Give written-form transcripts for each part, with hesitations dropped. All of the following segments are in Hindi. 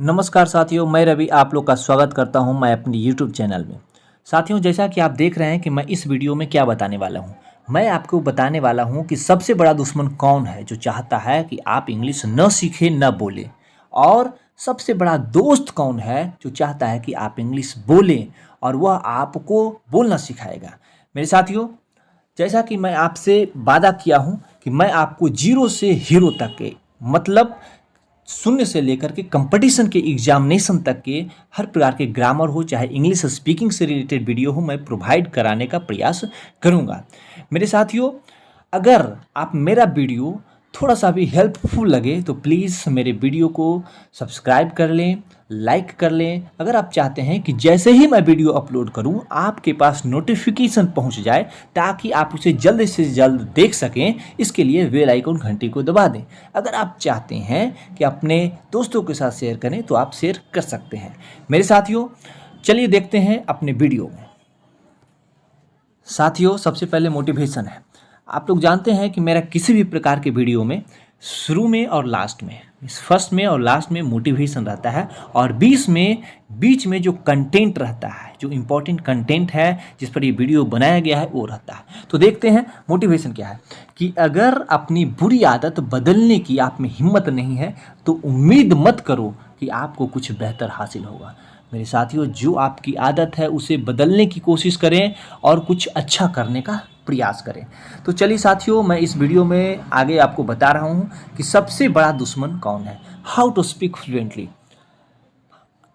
नमस्कार साथियों, मैं रवि आप लोग का स्वागत करता हूं मैं अपनी यूट्यूब चैनल में। साथियों, जैसा कि आप देख रहे हैं कि मैं इस वीडियो में क्या बताने वाला हूं। मैं आपको बताने वाला हूं कि सबसे बड़ा दुश्मन कौन है जो चाहता है कि आप इंग्लिश न सीखें न बोलें, और सबसे बड़ा दोस्त कौन है जो चाहता है कि आप इंग्लिश बोलें और वह आपको बोलना सिखाएगा। मेरे साथियों, जैसा कि मैं आपसे वादा किया हूं कि मैं आपको जीरो से हीरो तक के मतलब शून्य से लेकर के कंपटीशन के एग्जामिनेशन तक के हर प्रकार के ग्रामर हो चाहे इंग्लिश स्पीकिंग से रिलेटेड वीडियो हो, मैं प्रोवाइड कराने का प्रयास करूंगा। मेरे साथियों, अगर आप मेरा वीडियो थोड़ा सा भी हेल्पफुल लगे तो प्लीज़ मेरे वीडियो को सब्सक्राइब कर लें, लाइक कर लें। अगर आप चाहते हैं कि जैसे ही मैं वीडियो अपलोड करूं आपके पास नोटिफिकेशन पहुंच जाए ताकि आप उसे जल्द से जल्द देख सकें, इसके लिए बेल आइकन घंटी को दबा दें। अगर आप चाहते हैं कि अपने दोस्तों के साथ शेयर करें तो आप शेयर कर सकते हैं। मेरे साथियों, चलिए देखते हैं अपने वीडियो में। साथियों, सबसे पहले मोटिवेशन है। आप लोग जानते हैं कि मेरा किसी भी प्रकार के वीडियो में शुरू में और लास्ट में, फर्स्ट में और लास्ट में मोटिवेशन रहता है, और बीच में जो कंटेंट रहता है, जो इम्पोर्टेंट कंटेंट है जिस पर ये वीडियो बनाया गया है वो रहता है। तो देखते हैं मोटिवेशन क्या है। कि अगर अपनी बुरी आदत बदलने की आप में हिम्मत नहीं है तो उम्मीद मत करो कि आपको कुछ बेहतर हासिल होगा। मेरे साथियों, जो आपकी आदत है उसे बदलने की कोशिश करें और कुछ अच्छा करने का प्रयास करें। तो चलिए साथियों, मैं इस वीडियो में आगे आपको बता रहा हूं कि सबसे बड़ा दुश्मन कौन है। हाउ टू स्पीक फ्लुएंटली,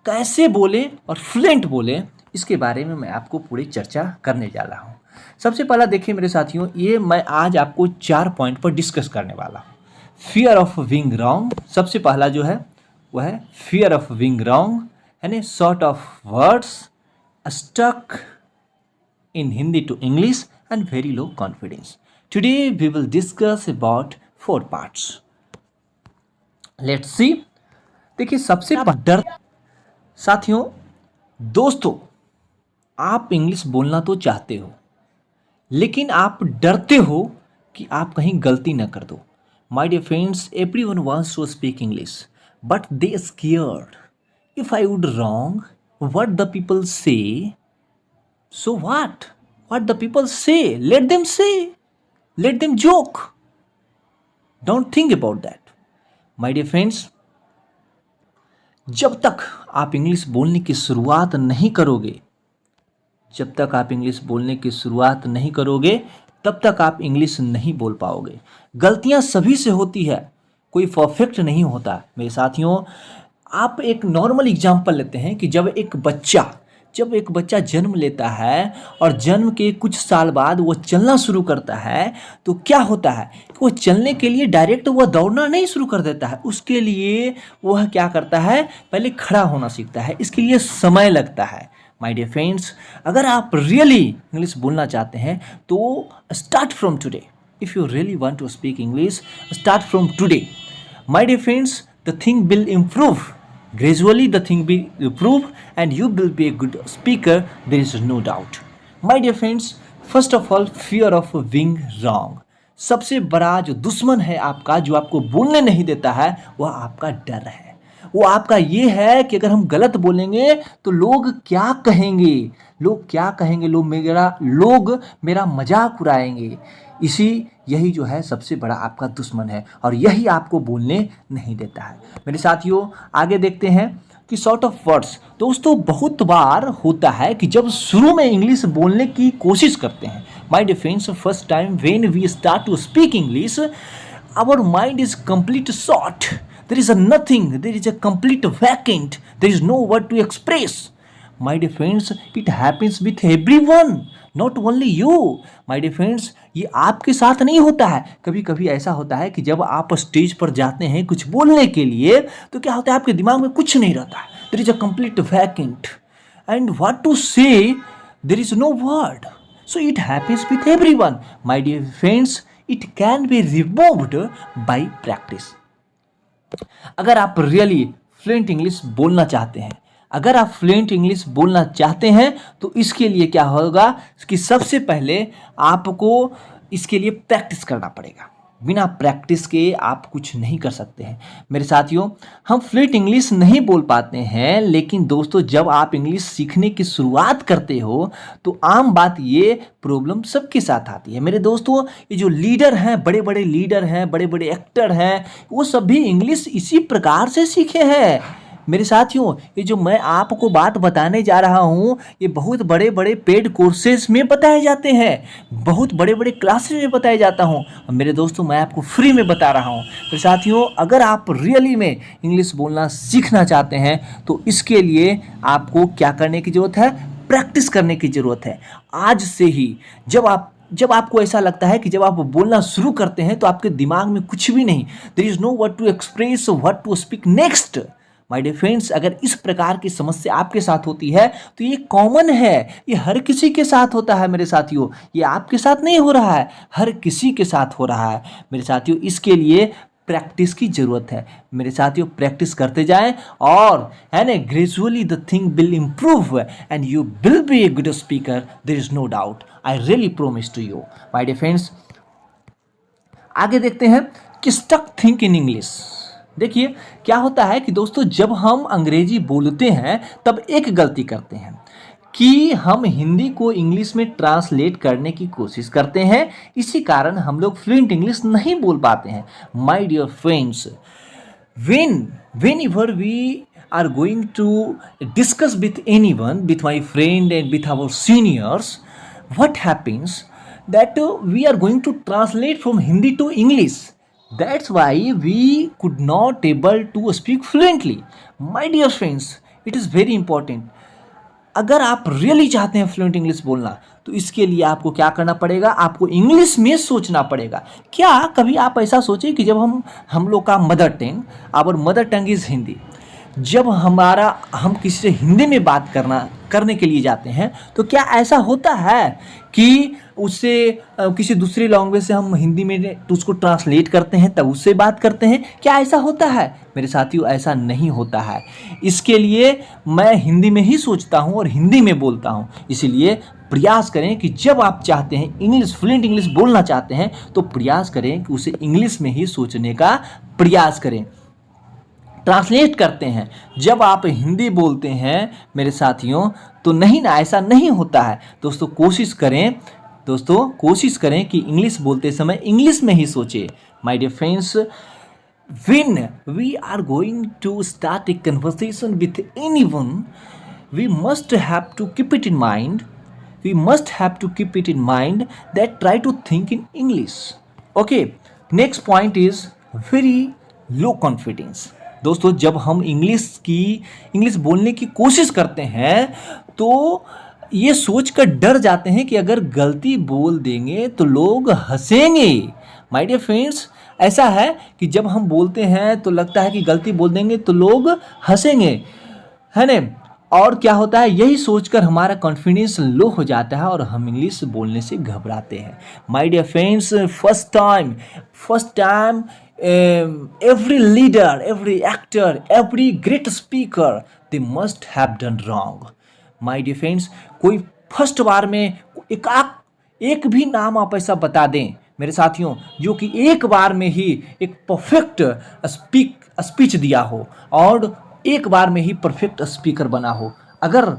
कैसे बोले और फ्लुएंट बोले, इसके बारे में मैं आपको पूरी चर्चा करने जा रहा हूं। सबसे पहला देखिए मेरे साथियों, ये मैं आज आपको 4 पॉइंट पर डिस्कस करने वाला हूँ। फियर ऑफ बीइंग रॉन्ग, सबसे पहला जो है वह है फियर ऑफ बीइंग रॉन्ग, यानी sort of words stuck in Hindi to English and very low confidence. Today we will discuss about 4 parts. Let's see. देखिए, सबसे डर साथियों, दोस्तों, आप इंग्लिश बोलना तो चाहते हो लेकिन आप डरते हो कि आप कहीं गलती ना कर दो। My dear friends, everyone wants to speak English, but they are scared. If I would wrong, what the people say? So what? What the people say? Let them say. Let them joke. Don't think about that. My dear friends, जब तक आप इंग्लिश बोलने की शुरुआत नहीं करोगे, तब तक आप इंग्लिश नहीं बोल पाओगे। गलतियां सभी से होती है, कोई परफेक्ट नहीं होता। मेरे साथियों, आप एक नॉर्मल एग्जांपल लेते हैं कि जब एक बच्चा जन्म लेता है और जन्म के कुछ साल बाद वो चलना शुरू करता है तो क्या होता है कि वो चलने के लिए डायरेक्ट वह दौड़ना नहीं शुरू कर देता है। उसके लिए वह क्या करता है, पहले खड़ा होना सीखता है। इसके लिए समय लगता है। माय डियर फ्रेंड्स, अगर आप रियली इंग्लिश बोलना चाहते हैं तो start from today. If you really want to speak English, start from today. My dear friends, the thing will improve gradually, the thing will improve and you will be a good speaker, there is no doubt. My dear friends, first of all, fear of being wrong. सबसे बड़ा जो दुश्मन है आपका, जो आपको बोलने नहीं देता है, वह आपका डर है। वो आपका ये है कि अगर हम गलत बोलेंगे तो लोग क्या कहेंगे, लोग मेरा मजाक उड़ाएंगे। यही जो है सबसे बड़ा आपका दुश्मन है और यही आपको बोलने नहीं देता है। मेरे साथियों, आगे देखते हैं कि सॉर्ट ऑफ वर्ड्स। दोस्तों, बहुत बार होता है कि जब शुरू में इंग्लिश बोलने की कोशिश करते हैं, my dear friends, first time when we start to speak English, our mind is complete short, there is nothing, there is a complete vacant, there is no word to express. My dear friends, it happens with everyone, not only you. My dear friends, ये आपके साथ नहीं होता है। कभी कभी ऐसा होता है कि जब आप स्टेज पर जाते हैं कुछ बोलने के लिए तो क्या होता है, आपके दिमाग में कुछ नहीं रहता है। There is a complete vacant and what to say, there is no word. So it happens with everyone. My dear friends, it can be removed by practice. अगर आप रियली फ्लुएंट इंग्लिश बोलना चाहते हैं, तो इसके लिए क्या होगा कि सबसे पहले आपको इसके लिए प्रैक्टिस करना पड़ेगा। बिना प्रैक्टिस के आप कुछ नहीं कर सकते हैं। मेरे साथियों, हम फ्लुएंट इंग्लिश नहीं बोल पाते हैं, लेकिन दोस्तों जब आप इंग्लिश सीखने की शुरुआत करते हो तो आम बात ये प्रॉब्लम सबके साथ आती है। मेरे दोस्तों, ये जो लीडर हैं, बड़े बड़े लीडर हैं, बड़े बड़े एक्टर हैं, वो सभी इंग्लिश इसी प्रकार से सीखे हैं। मेरे साथियों, ये जो मैं आपको बात बताने जा रहा हूँ, ये बहुत बड़े बड़े पेड कोर्सेज में बताए जाते हैं, बहुत बड़े बड़े क्लासेज में बताया जाता हूँ। और मेरे दोस्तों, मैं आपको फ्री में बता रहा हूँ। मेरे साथियों, अगर आप रियली में इंग्लिश बोलना सीखना चाहते हैं तो इसके लिए आपको क्या करने की ज़रूरत है? प्रैक्टिस करने की ज़रूरत है। आज से ही जब आपको ऐसा लगता है कि जब आप बोलना शुरू करते हैं तो आपके दिमाग में कुछ भी नहीं, there is no what to express, what to speak next. My dear friends, अगर इस प्रकार की समस्या आपके साथ होती है तो ये कॉमन है, ये हर किसी के साथ होता है। मेरे साथियों, ये आपके साथ नहीं हो रहा है, हर किसी के साथ हो रहा है। मेरे साथियों, इसके लिए प्रैक्टिस की जरूरत है। मेरे साथियों, प्रैक्टिस करते जाएं और है ना, gradually the thing will improve and you will be a good speaker, there is no doubt, I really promise to you. My dear friends, आगे देखते हैं कि स्टक थिंक इन इंग्लिश। देखिए क्या होता है कि दोस्तों, जब हम अंग्रेजी बोलते हैं तब एक गलती करते हैं कि हम हिंदी को इंग्लिश में ट्रांसलेट करने की कोशिश करते हैं। इसी कारण हम लोग फ्लुएंट इंग्लिश नहीं बोल पाते हैं। My dear friends, whenever we are going to discuss with anyone, with my friend and with our seniors, what happens that we are going to translate from Hindi to English. That's why we could not able to speak fluently. My dear friends, it is very important. अगर आप रियली चाहते हैं फ्लुएंट इंग्लिश बोलना तो इसके लिए आपको क्या करना पड़ेगा? आपको इंग्लिश में सोचना पड़ेगा। क्या कभी आप ऐसा सोचे कि जब हम लोग का मदर टंग इज़ हिंदी, जब हम किसी से हिंदी में बात करने के लिए जाते हैं तो क्या ऐसा होता है कि उससे किसी दूसरी लैंग्वेज से हम हिंदी में तो उसको ट्रांसलेट करते हैं तब उससे बात करते हैं? क्या ऐसा होता है? मेरे साथियों, ऐसा नहीं होता है। इसके लिए मैं हिंदी में ही सोचता हूँ और हिंदी में बोलता हूँ। इसीलिए प्रयास करें कि जब आप चाहते हैं फ्लुएंट इंग्लिश बोलना चाहते हैं तो प्रयास करें कि उसे इंग्लिश में ही सोचने का प्रयास करें। ट्रांसलेट करते हैं जब आप हिंदी बोलते हैं मेरे साथियों तो नहीं ना, ऐसा नहीं होता है। दोस्तों कोशिश करें कि इंग्लिश बोलते समय इंग्लिश में ही सोचें। My dear friends, when we are going to start a conversation with anyone, we must have to keep it in mind that try to think in English. Okay, next point is very low confidence. दोस्तों, जब हम इंग्लिश बोलने की कोशिश करते हैं तो ये सोच कर डर जाते हैं कि अगर गलती बोल देंगे तो लोग हंसेंगे। माय डियर फ्रेंड्स, ऐसा है कि जब हम बोलते हैं तो लगता है कि गलती बोल देंगे तो लोग हंसेंगे, है ना? और क्या होता है, यही सोचकर हमारा कॉन्फिडेंस लो हो जाता है और हम इंग्लिश बोलने से घबराते हैं। My dear friends, first time every leader, every actor, every great speaker, they must have done wrong. My dear friends, कोई फर्स्ट बार में एक भी नाम आप ऐसा बता दें मेरे साथियों जो कि एक बार में ही एक परफेक्ट स्पीच दिया हो और एक बार में ही परफेक्ट स्पीकर बना हो। अगर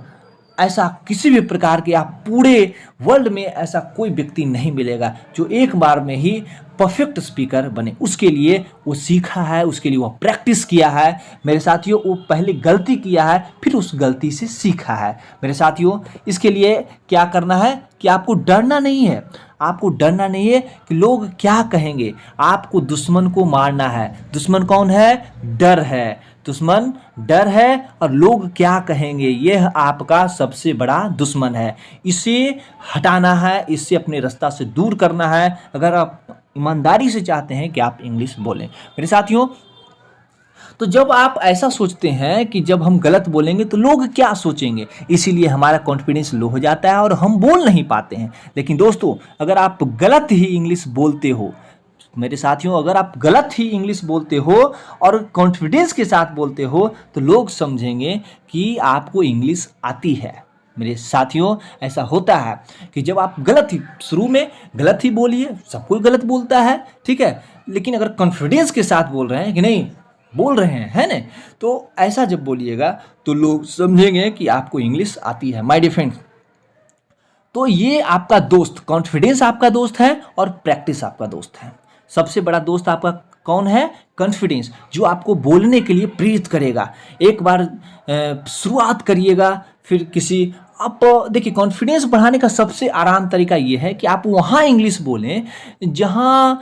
ऐसा किसी भी प्रकार के आप पूरे वर्ल्ड में ऐसा कोई व्यक्ति नहीं मिलेगा जो एक बार में ही परफेक्ट स्पीकर बने। उसके लिए वो सीखा है, उसके लिए वो प्रैक्टिस किया है मेरे साथियों। वो पहले गलती किया है, फिर उस गलती से सीखा है मेरे साथियों। इसके लिए क्या करना है कि आपको डरना नहीं है। आपको डरना नहीं है कि लोग क्या कहेंगे। आपको दुश्मन को मारना है। दुश्मन कौन है? डर है। दुश्मन डर है और लोग क्या कहेंगे, यह आपका सबसे बड़ा दुश्मन है। इसे हटाना है, इससे अपने रास्ता से दूर करना है अगर आप ईमानदारी से चाहते हैं कि आप इंग्लिश बोलें मेरे साथियों। तो जब आप ऐसा सोचते हैं कि जब हम गलत बोलेंगे तो लोग क्या सोचेंगे, इसीलिए हमारा कॉन्फिडेंस लो हो जाता है और हम बोल नहीं पाते हैं। लेकिन दोस्तों, अगर आप गलत ही इंग्लिश बोलते हो मेरे साथियों, अगर आप गलत ही इंग्लिश बोलते हो और कॉन्फिडेंस के साथ बोलते हो तो लोग समझेंगे कि आपको इंग्लिश आती है। मेरे साथियों, ऐसा होता है कि जब आप शुरू में गलत ही बोलिए, सब कोई गलत बोलता है, ठीक है, लेकिन अगर कॉन्फिडेंस के साथ बोल रहे हैं कि नहीं, बोल रहे हैं, है ना, तो ऐसा जब बोलिएगा तो लोग समझेंगे कि आपको इंग्लिश आती है, माय डियर फ्रेंड। तो ये आपका दोस्त, कॉन्फिडेंस आपका दोस्त है और प्रैक्टिस आपका दोस्त है। सबसे बड़ा दोस्त आपका कौन है? कॉन्फिडेंस, जो आपको बोलने के लिए प्रेरित करेगा। एक बार शुरुआत करिएगा, फिर किसी आप देखिए, कॉन्फिडेंस बढ़ाने का सबसे आसान तरीका ये है कि आप वहाँ इंग्लिश बोलें जहाँ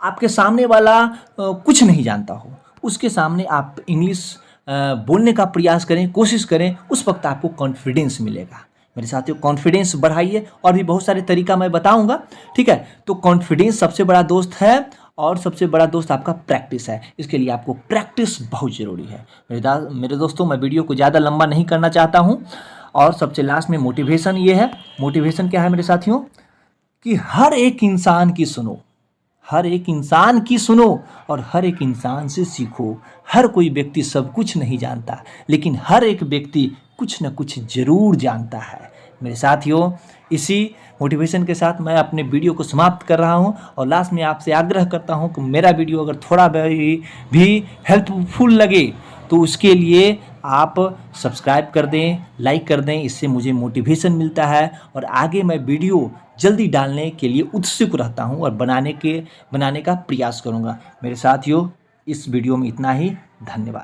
आपके सामने वाला कुछ नहीं जानता हो, उसके सामने आप इंग्लिश बोलने का प्रयास करें, कोशिश करें, उस वक्त आपको कॉन्फिडेंस मिलेगा। मेरे साथियों, कॉन्फिडेंस बढ़ाइए, और भी बहुत सारे तरीका मैं बताऊंगा, ठीक है। तो कॉन्फिडेंस सबसे बड़ा दोस्त है, और सबसे बड़ा दोस्त आपका प्रैक्टिस है। इसके लिए आपको प्रैक्टिस बहुत ज़रूरी है। मेरे दोस्तों, मैं वीडियो को ज़्यादा लंबा नहीं करना चाहता हूँ। और सबसे लास्ट में मोटिवेशन ये है। मोटिवेशन क्या है मेरे साथियों? कि हर एक इंसान की सुनो, हर एक इंसान की सुनो और हर एक इंसान से सीखो। हर कोई व्यक्ति सब कुछ नहीं जानता, लेकिन हर एक व्यक्ति कुछ न कुछ जरूर जानता है। मेरे साथियों, इसी मोटिवेशन के साथ मैं अपने वीडियो को समाप्त कर रहा हूं, और लास्ट में आपसे आग्रह करता हूं कि मेरा वीडियो अगर थोड़ा भी हेल्पफुल लगे तो उसके लिए आप सब्सक्राइब कर दें, लाइक कर दें। इससे मुझे मोटिवेशन मिलता है, और आगे मैं वीडियो जल्दी डालने के लिए उत्सुक रहता हूं और बनाने का प्रयास करूंगा। मेरे साथियों, इस वीडियो में इतना ही। धन्यवाद।